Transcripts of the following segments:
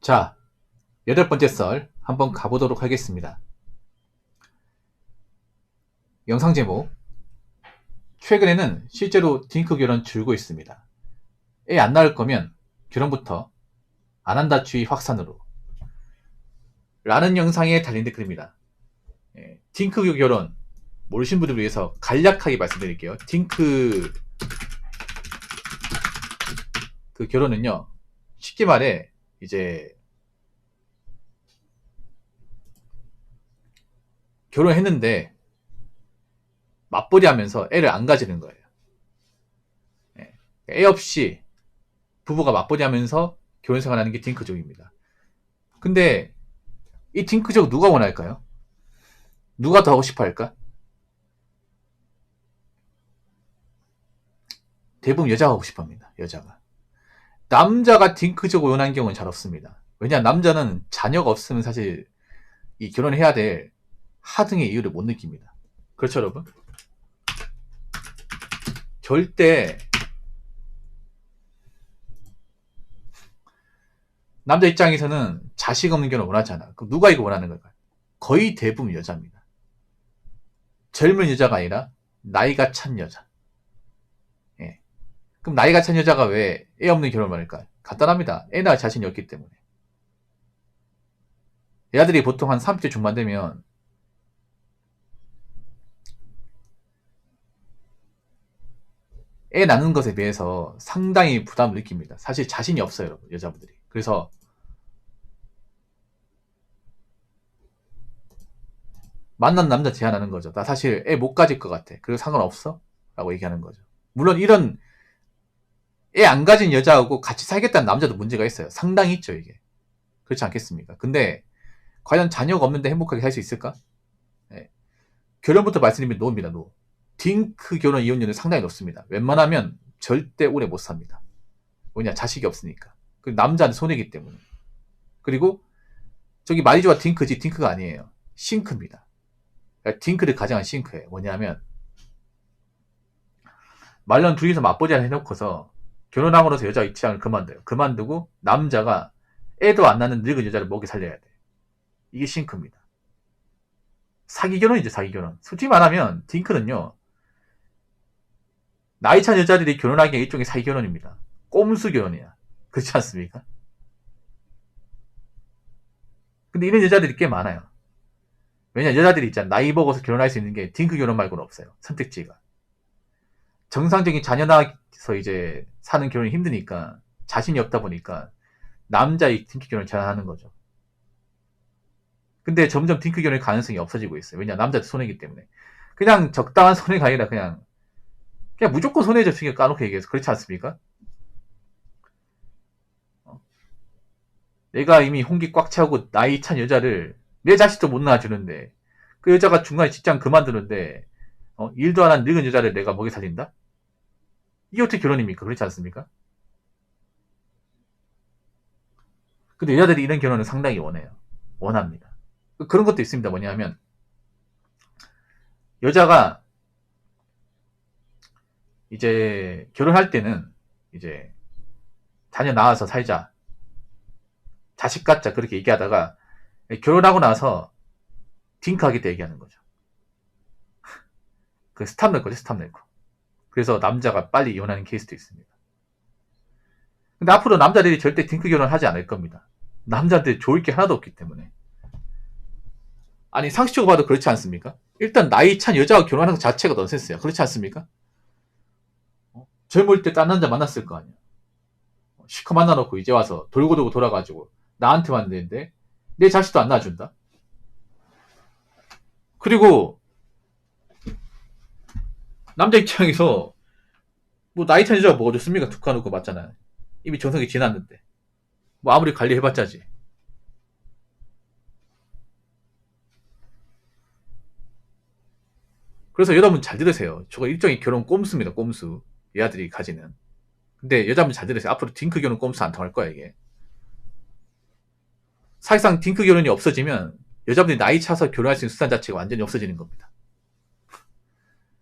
자, 8번째 썰 한번 가보도록 하겠습니다. 영상 제목, 최근에는 실제로 딩크 결혼 줄고 있습니다. 애 안 낳을 거면 결혼부터 안 한다 주의 확산으로 라는 영상에 달린 댓글입니다. 딩크 결혼 모르신 분들을 위해서 간략하게 말씀드릴게요. 딩크 그 결혼은요, 쉽게 말해 이제 결혼했는데 맞벌이 하면서 애를 안 가지는 거예요. 애 없이 부부가 맞벌이 하면서 결혼 생활하는 게 딩크족입니다. 근데 이 딩크족 누가 원할까요? 누가 더 하고 싶어 할까? 대부분 여자가 하고 싶어 합니다. 여자가. 남자가 딩크족을 원하는 경우는 잘 없습니다. 왜냐, 남자는 자녀가 없으면 사실 이 결혼해야 될 하등의 이유를 못 느낍니다. 그렇죠, 여러분? 절대 남자 입장에서는 자식 없는 결혼 원하지 않아. 그럼 누가 이거 원하는 걸까요? 거의 대부분 여자입니다. 젊은 여자가 아니라 나이가 찬 여자. 예. 그럼 나이가 찬 여자가 왜 애 없는 결혼을 할까요? 간단합니다. 애 낳을 자신이 없기 때문에. 애들이 보통 한 30대 중반 되면 애 낳는 것에 비해서 상당히 부담을 느낍니다. 사실 자신이 없어요, 여자분들이. 그래서 만난 남자 제안하는 거죠. 나 사실 애 못 가질 것 같아. 그리고 상관없어? 라고 얘기하는 거죠. 물론 이런 애 안 가진 여자하고 같이 살겠다는 남자도 문제가 있어요. 상당히 있죠, 이게. 그렇지 않겠습니까? 근데 과연 자녀가 없는데 행복하게 살 수 있을까? 네. 결혼부터 말씀드리면 노입니다, 노. 딩크 결혼 이혼율은 상당히 높습니다. 웬만하면 절대 오래 못 삽니다. 뭐냐, 자식이 없으니까. 그 남자는 손해기 때문에. 그리고 저기 마리조가 딩크지, 딩크가 아니에요. 싱크입니다. 그러니까 딩크를 가장한 싱크예요. 뭐냐면 말년 둘이서 맞보자를 해놓고서 결혼함으로써 여자 입장을 그만둬요. 그만두고 남자가 애도 안 낳는 늙은 여자를 먹이 살려야 돼. 이게 싱크입니다. 사기 결혼이죠, 사기 결혼. 솔직히 말하면 딩크는요, 나이 찬 여자들이 결혼하기에 일종의 사기 결혼입니다. 꼼수 결혼이야. 그렇지 않습니까? 근데 이런 여자들이 꽤 많아요. 왜냐, 여자들이 있잖아. 나이 먹어서 결혼할 수 있는 게 딩크 결혼 말고는 없어요. 선택지가. 정상적인 자녀 낳아서 이제 사는 결혼이 힘드니까, 자신이 없다 보니까 남자의 딩크 결혼을 제안하는 거죠. 근데 점점 딩크 결혼의 가능성이 없어지고 있어요. 왜냐, 남자들 손해기 때문에. 그냥 적당한 손해가 아니라 그냥 무조건 손해죠. 지금 까놓고 얘기해서. 그렇지 않습니까? 내가 이미 홍기 꽉 차고 나이 찬 여자를 내 자식도 못 낳아주는데, 그 여자가 중간에 직장 그만두는데, 일도 안 한 늙은 여자를 내가 먹여 살린다? 이게 어떻게 결혼입니까? 그렇지 않습니까? 근데 여자들이 이런 결혼을 상당히 원해요. 원합니다. 그런 것도 있습니다. 뭐냐면, 여자가 이제 결혼할 때는 이제 자녀 낳아서 살자, 자식 갖자, 그렇게 얘기하다가 결혼하고 나서 딩크하겠다 얘기하는 거죠. 그 스탑 낼 거죠, 스탑 낼 거. 그래서 남자가 빨리 이혼하는 케이스도 있습니다. 근데 앞으로 남자들이 절대 딩크 결혼을 하지 않을 겁니다. 남자들 좋을 게 하나도 없기 때문에. 아니, 상식적으로 봐도 그렇지 않습니까? 일단 나이 찬 여자와 결혼하는 것 자체가 넌센스야. 그렇지 않습니까? 젊을 때 딴 남자 만났을 거 아니야. 시커 만나놓고 이제 와서 돌고 돌고 돌아가지고 나한테 왔는데 내 자식도 안 낳아준다? 그리고 남자 입장에서 뭐 나이 찬 여자가 뭐가 좋습니까? 툭 까놓고 맞잖아요. 이미 정성이 지났는데. 뭐 아무리 관리해봤자지. 그래서 여러분 잘 들으세요. 저거 일종의 결혼 꼼수입니다. 꼼수. 이 아들이 가지는. 근데 여자분 잘 들으세요. 앞으로 딩크 결혼 꼼수 안 통할 거야, 이게. 사실상 딩크 결혼이 없어지면 여자분들이 나이 차서 결혼할 수 있는 수단 자체가 완전히 없어지는 겁니다.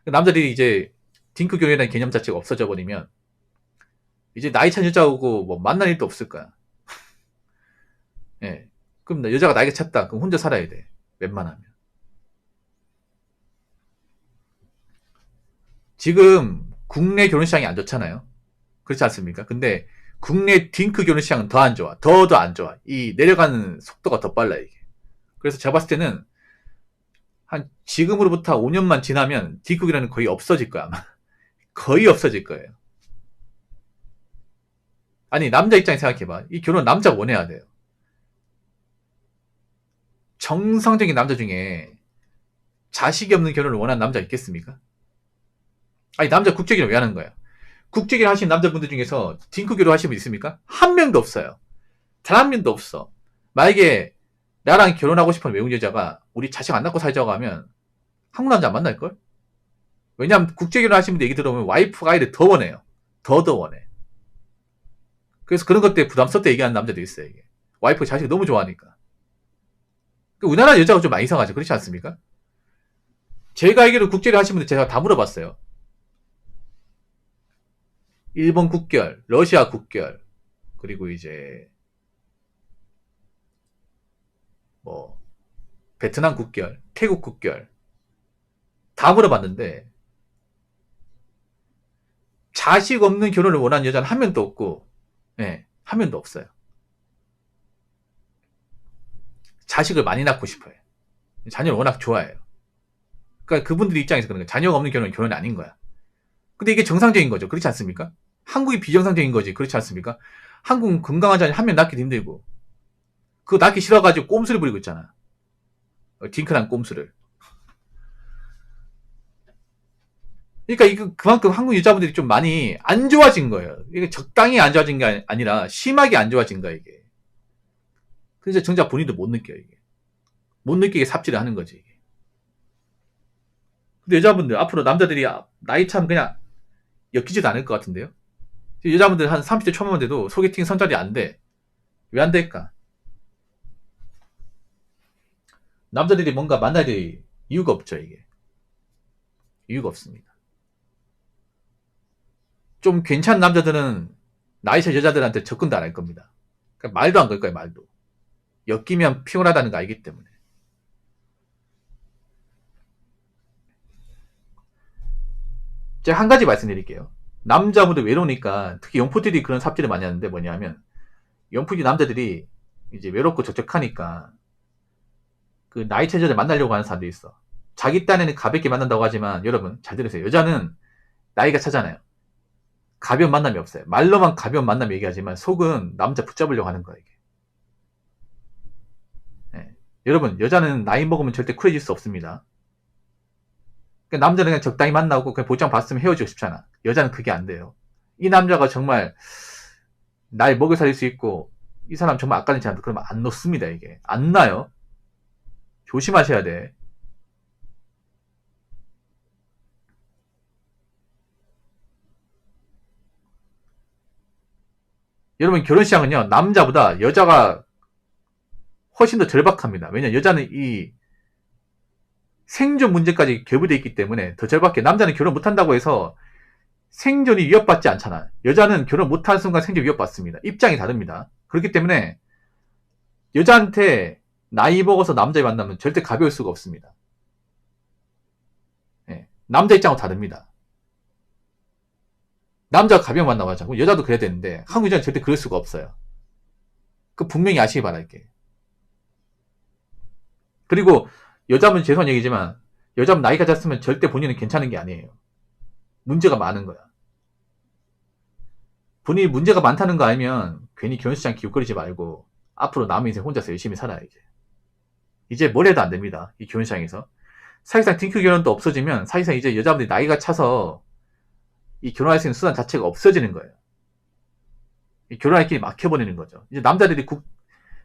남자들이 이제 딩크 결혼이라는 개념 자체가 없어져 버리면 이제 나이 찬 여자하고 뭐 만날 일도 없을 거야. 예. 그럼 여자가 나이가 찼다. 그럼 혼자 살아야 돼. 웬만하면. 지금 국내 결혼시장이 안 좋잖아요. 그렇지 않습니까? 근데 국내 딩크 결혼시장은 더 안 좋아. 더 안 좋아. 이 내려가는 속도가 더 빨라 이게. 그래서 제가 봤을 때는 한 지금으로부터 5년만 지나면 딩크기라는 거의 없어질 거야 아마. 거의 없어질 거예요. 아니 남자 입장에 생각해봐. 이 결혼 남자가 원해야 돼요. 정상적인 남자 중에 자식이 없는 결혼을 원하는 남자 있겠습니까? 아니 남자 국제결혼 왜 하는 거야? 국제결혼 하시는 남자분들 중에서 딩크 결혼 하시는 분 있습니까? 한 명도 없어요. 단 한 명도 없어. 만약에 나랑 결혼하고 싶은 외국 여자가 우리 자식 안 낳고 살자고 하면 한국 남자 안 만날걸? 왜냐면 국제결혼 하시는 분들 얘기 들어보면 와이프가 아이를 더 원해요. 더 원해. 그래서 그런 것 때문에 부담스럽게 얘기하는 남자도 있어요. 이게. 와이프가 자식을 너무 좋아하니까. 우리나라 여자가 좀 많이 이상하죠. 그렇지 않습니까? 제가 알기로 국제를 하신 분들 제가 다 물어봤어요. 일본 국결, 러시아 국결, 그리고 이제 뭐 베트남 국결, 태국 국결 다 물어봤는데 자식 없는 결혼을 원하는 여자는 한 명도 없고, 네, 한 명도 없어요. 자식을 많이 낳고 싶어요. 자녀를 워낙 좋아해요. 그러니까 그분들 입장에서 그런 거예요. 자녀가 없는 결혼은 결혼이 아닌 거야. 근데 이게 정상적인 거죠. 그렇지 않습니까? 한국이 비정상적인 거지. 그렇지 않습니까? 한국은 건강한 자녀 한 명 낳기도 힘들고 그거 낳기 싫어가지고 꼼수를 부리고 있잖아. 딩크란 꼼수를. 그러니까 이거 그만큼 한국 여자분들이 좀 많이 안 좋아진 거예요. 이게 적당히 안 좋아진 게 아니라 심하게 안 좋아진 거야 이게. 그래서 정작 본인도 못 느껴요 이게. 못 느끼게 삽질을 하는 거지 이게. 근데 여자분들 앞으로 남자들이 나이 참 그냥 엮이지도 않을 것 같은데요. 여자분들 한 30대 초반만 돼도 소개팅 선전이 안 돼. 왜 안 될까? 남자들이 뭔가 만나야 될 이유가 없죠 이게. 이유가 없습니다. 좀 괜찮은 남자들은 나이차 여자들한테 접근도 안 할 겁니다. 그러니까 말도 안 걸 거예요 말도. 엮이면 피곤하다는 거 알기 때문에. 제가 한 가지 말씀드릴게요. 남자분들 외로우니까 특히 영포들이 그런 삽질을 많이 하는데 뭐냐면 영포지 남자들이 이제 외롭고 적적하니까 그 나이 차이자를 만나려고 하는 사람들이 있어. 자기 딴에는 가볍게 만난다고 하지만 여러분 잘 들으세요. 여자는 나이가 차잖아요. 가벼운 만남이 없어요. 말로만 가벼운 만남 얘기하지만 속은 남자 붙잡으려고 하는 거예요. 이게. 네. 여러분 여자는 나이 먹으면 절대 쿨해질 수 없습니다. 그러니까 남자는 그냥 적당히 만나고 그냥 보장 받으면 헤어지고 싶잖아. 여자는 그게 안 돼요. 이 남자가 정말 날 먹여 살릴 수 있고 이 사람 정말 아까는 않다 그러면 안 놓습니다. 이게 안 나요. 조심하셔야 돼. 여러분 결혼시장은요 남자보다 여자가 훨씬 더 절박합니다. 왜냐 여자는 이 생존 문제까지 결부되어 있기 때문에 더 절박해. 남자는 결혼 못한다고 해서 생존이 위협받지 않잖아. 여자는 결혼 못하는 순간 생존 위협받습니다. 입장이 다릅니다. 그렇기 때문에 여자한테 나이 먹어서 남자 만나면 절대 가벼울 수가 없습니다. 네. 남자 입장하고 다릅니다. 남자가 가벼운 만나고 하자고 여자도 그래야 되는데 한국 여자는 절대 그럴 수가 없어요. 그 분명히 아시기 바랄게. 그리고 여자분 죄송한 얘기지만 여자분 나이가 찼으면 절대 본인은 괜찮은 게 아니에요. 문제가 많은 거야. 본인이 문제가 많다는 거 알면 괜히 결혼시장 기웃거리지 말고 앞으로 남은 인생 혼자서 열심히 살아야지. 이제 뭘 해도 안 됩니다. 이 결혼시장에서. 사실상 딩크 결혼도 없어지면 사실상 이제 여자분들이 나이가 차서 이 결혼할 수 있는 수단 자체가 없어지는 거예요. 이 결혼할 길이 막혀버리는 거죠. 이제 남자들이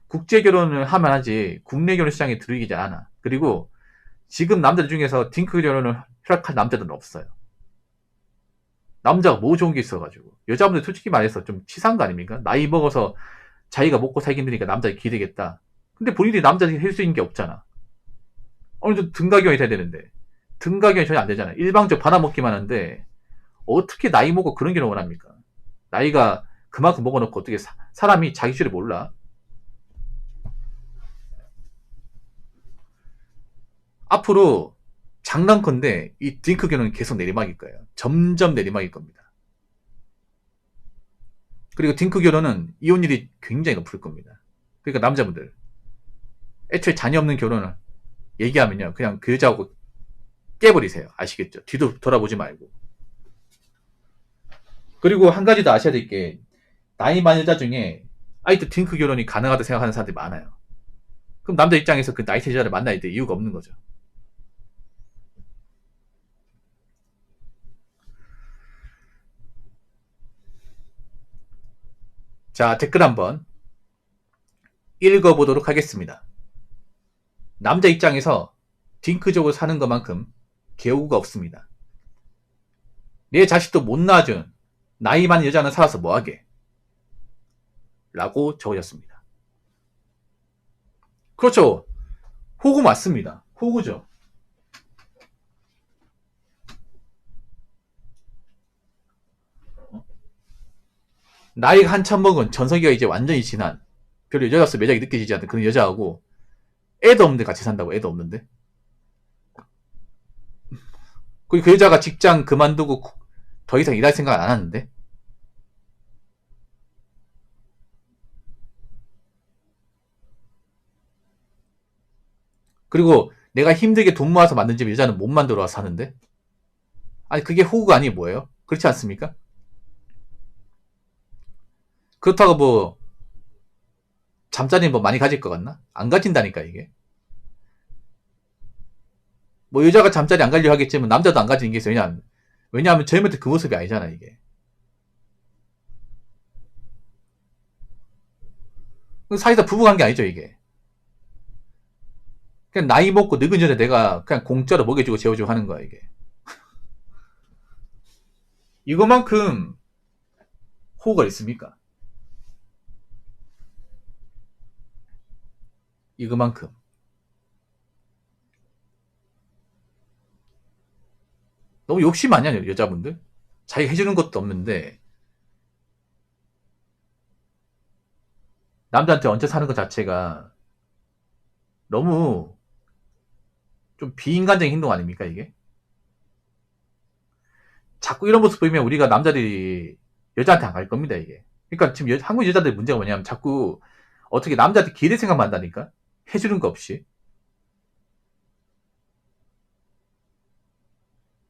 국제 결혼을 하면 하지 국내 결혼 시장에 들이기지 않아. 그리고 지금 남자들 중에서 딩크 결혼을 허락할 남자들은 없어요. 남자가 뭐 좋은 게 있어가지고. 여자분들 솔직히 말해서 좀 치사한 거 아닙니까? 나이 먹어서 자기가 먹고 살기 힘드니까 남자에 기대겠다. 근데 본인이 남자들이 할 수 있는 게 없잖아. 어느 정도 등가경이 돼야 되는데 등가경이 전혀 안 되잖아요. 일방적 받아먹기만 하는데 어떻게 나이 먹고 그런 결혼 원합니까? 나이가 그만큼 먹어놓고 어떻게 사람이 자기 줄을 몰라? 앞으로 장난컨대 이 딩크 결혼은 계속 내리막일 거예요. 점점 내리막일 겁니다. 그리고 딩크 결혼은 이혼율이 굉장히 높을 겁니다. 그러니까 남자분들 애초에 자녀 없는 결혼을 얘기하면요 그냥 그 여자하고 깨버리세요. 아시겠죠? 뒤도 돌아보지 말고. 그리고 한 가지 더 아셔야 될 게 나이 많은 여자 중에 아이도 딩크 결혼이 가능하다고 생각하는 사람들이 많아요. 그럼 남자 입장에서 그 나이 차 여자를 만나야 될 이유가 없는 거죠. 자, 댓글 한번 읽어보도록 하겠습니다. 남자 입장에서 딩크족을 사는 것만큼 개우가 없습니다. 내 자식도 못 낳아준 나이 많은 여자는 살아서 뭐하게? 라고 적으셨습니다. 그렇죠. 호구 맞습니다. 호구죠. 나이가 한참 먹은 전성기가 이제 완전히 지난 별로 여자로서 매력이 느껴지지 않는 그런 여자하고 애도 없는데 같이 산다고. 애도 없는데. 그리고 그 여자가 직장 그만두고 더 이상 일할 생각 안 하는데. 그리고 내가 힘들게 돈 모아서 만든 집 여자는 못 만들어 와서 사는데. 아니 그게 호구가 아니 뭐예요? 그렇지 않습니까? 그렇다고 뭐 잠자리 뭐 많이 가질 것 같나? 안 가진다니까 이게. 뭐 여자가 잠자리 안 가려고 하겠지만 남자도 안 가지는 게 있어요. 왜냐하면 젊을 때 그 모습이 아니잖아 이게. 사이다 부부관계 아니죠 이게. 그냥 나이 먹고 늙은 여자 내가 그냥 공짜로 먹여주고 재워주고 하는 거야 이게. 이거만큼 호구가 있습니까? 이거만큼. 너무 욕심 아니야 여자분들? 자기가 해주는 것도 없는데 남자한테 얹혀 사는 것 자체가 너무 좀 비인간적인 행동 아닙니까 이게? 자꾸 이런 모습 보이면 우리가 남자들이 여자한테 안 갈 겁니다 이게. 그러니까 지금 한국 여자들 문제가 뭐냐면 자꾸 어떻게 남자한테 기대 생각만 한다니까? 해주는 거 없이.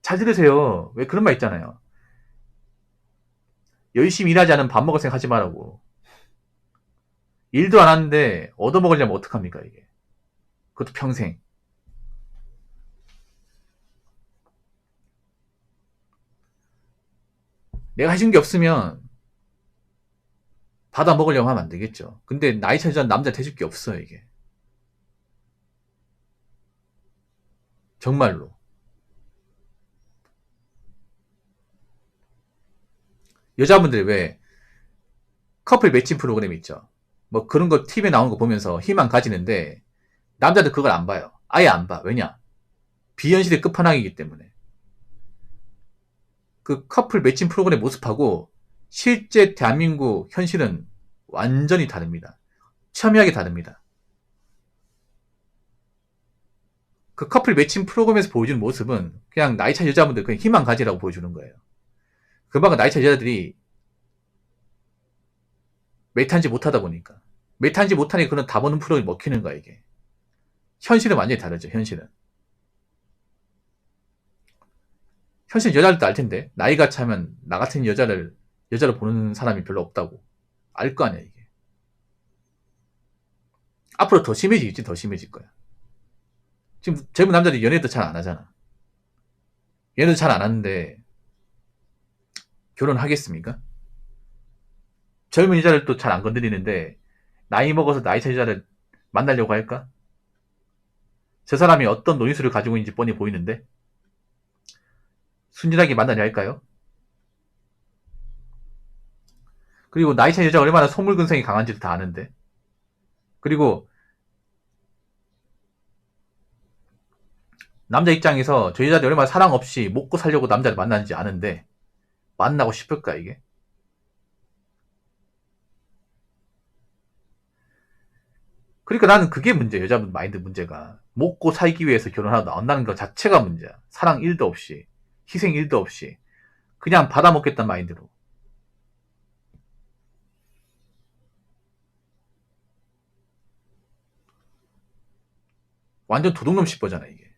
잘 들으세요. 왜 그런 말 있잖아요. 열심히 일하지 않으면 밥 먹을 생각 하지 말라고. 일도 안 하는데 얻어먹으려면 어떡합니까 이게. 그것도 평생. 내가 해준 게 없으면 받아 먹으려고 하면 안 되겠죠. 근데 나이 차이전 남자한테 해줄 게 없어요 이게. 정말로. 여자분들이 왜 커플 매칭 프로그램 있죠. 뭐 그런 거 TV에 나오는 거 보면서 희망 가지는데 남자들 그걸 안 봐요. 아예 안 봐. 왜냐? 비현실의 끝판왕이기 때문에. 그 커플 매칭 프로그램 모습하고 실제 대한민국 현실은 완전히 다릅니다. 첨예하게 다릅니다. 그 커플 매칭 프로그램에서 보여주는 모습은 그냥 나이 차 여자분들 그냥 희망 가지라고 보여주는 거예요. 그만큼 나이 차 여자들이 메탄지 못하다 보니까. 메탄지 못하니 그런 다 보는 프로그램이 먹히는 거야 이게. 현실은 완전히 다르죠. 현실은. 현실 여자들도 알 텐데 나이가 차면 나 같은 여자를 보는 사람이 별로 없다고 알 거 아니야 이게. 앞으로 더 심해지겠지. 더 심해질 거야. 지금 젊은 남자들이 연애도 잘 안 하잖아. 연애도 잘 안 하는데 결혼하겠습니까? 젊은 여자를 또 잘 안 건드리는데 나이 먹어서 나이 차 여자를 만나려고 할까? 저 사람이 어떤 노인수를 가지고 있는지 뻔히 보이는데 순진하게 만나려 할까요? 그리고 나이 차 여자가 얼마나 소물근성이 강한지도 다 아는데. 그리고 남자 입장에서 저 여자들이 얼마나 사랑 없이 먹고 살려고 남자를 만나는지 아는데 만나고 싶을까 이게? 그러니까 나는 그게 문제야. 여자분 마인드 문제가. 먹고 살기 위해서 결혼하고 나온다는 것 자체가 문제야. 사랑 1도 없이, 희생 1도 없이, 그냥 받아먹겠다는 마인드로. 완전 도둑놈 씹어잖아, 이게.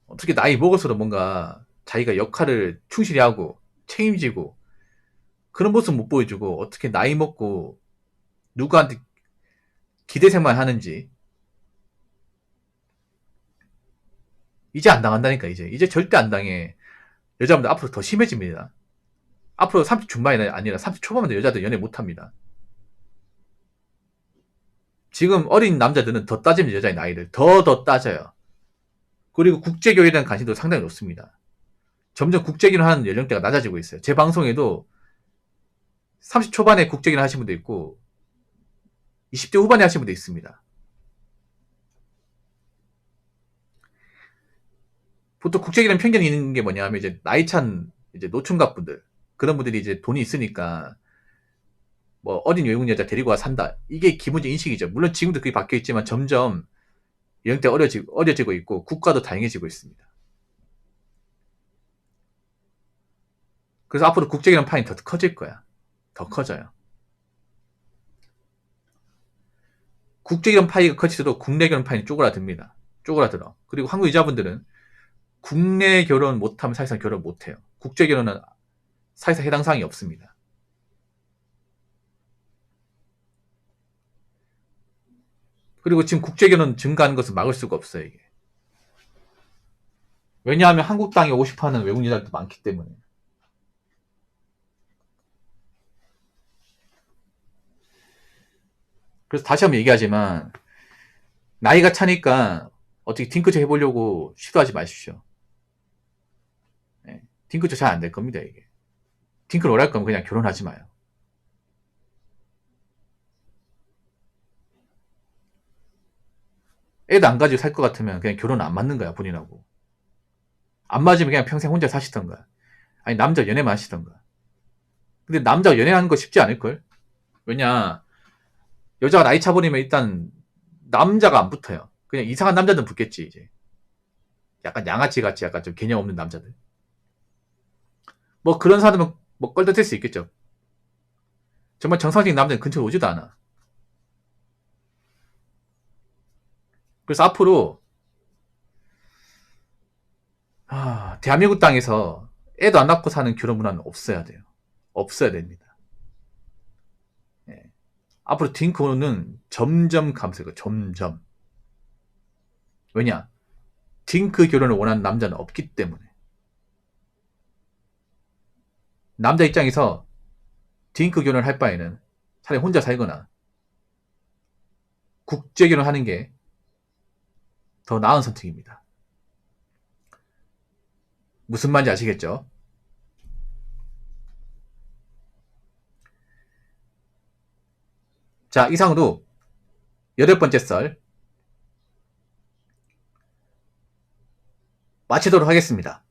어떻게 나이 먹을수록 뭔가 자기가 역할을 충실히 하고 책임지고 그런 모습 못 보여주고 어떻게 나이 먹고 누구한테 기대생활 하는지. 이제 안 당한다니까. 이제 절대 안 당해. 여자분들 앞으로 더 심해집니다. 앞으로 30 중반이 아니라 30 초반만 도 여자들 연애 못합니다. 지금 어린 남자들은 더 따지면 여자의 나이를 더 따져요. 그리고 국제교회에 대한 관심도 상당히 높습니다. 점점 국제결혼 하는 연령대가 낮아지고 있어요. 제 방송에도 30 초반에 국제결혼 하신 분도 있고 20대 후반에 하신 분도 있습니다. 보통 국제결혼 편견이 있는 게 뭐냐면 이제 나이 찬 이제 노총각 분들, 그런 분들이 이제 돈이 있으니까 뭐 어린 외국 여자 데리고 와 산다. 이게 기본적 인식이죠. 물론 지금도 그게 바뀌어 있지만 점점 연령대가 어려지고 있고 국가도 다양해지고 있습니다. 그래서 앞으로 국제결혼 파이 더 커질 거야. 더 커져요. 국제결혼 파이가 커질수록 국내 결혼 파이는 쪼그라듭니다. 쪼그라들어. 그리고 한국 여자분들은 국내 결혼 못하면 사실상 결혼 못해요. 국제결혼은 사실상 해당 사항이 없습니다. 그리고 지금 국제결혼 증가하는 것을 막을 수가 없어요, 이게. 왜냐하면 한국 땅에 오고 싶어 하는 외국 여자들도 많기 때문에. 그래서 다시 한번 얘기하지만, 나이가 차니까 어떻게 딩크처 해보려고 시도하지 마십시오. 네. 딩크처 잘 안 될 겁니다, 이게. 딩크를 오랄 거면 그냥 결혼하지 마요. 애도 안 가지고 살 것 같으면 그냥 결혼 안 맞는 거야, 본인하고. 안 맞으면 그냥 평생 혼자 사시던가. 아니, 남자 연애만 하시던가. 근데 남자가 연애하는 거 쉽지 않을걸? 왜냐, 여자가 나이 차버리면 일단 남자가 안 붙어요. 그냥 이상한 남자들은 붙겠지, 이제. 약간 양아치 같이 약간 좀 개념 없는 남자들. 뭐 그런 사람은 뭐 껄떡댈 수 있겠죠. 정말 정상적인 남자는 근처에 오지도 않아. 그래서 앞으로 대한민국 땅에서 애도 안 낳고 사는 결혼 문화는 없어야 돼요. 없어야 됩니다. 예. 앞으로 딩크는 점점 감소해요. 점점. 왜냐? 딩크 결혼을 원하는 남자는 없기 때문에. 남자 입장에서 딩크 결혼을 할 바에는 차라리 혼자 살거나 국제 결혼하는 게 더 나은 선택입니다. 무슨 말인지 아시겠죠? 자, 이상으로 8번째 썰 마치도록 하겠습니다.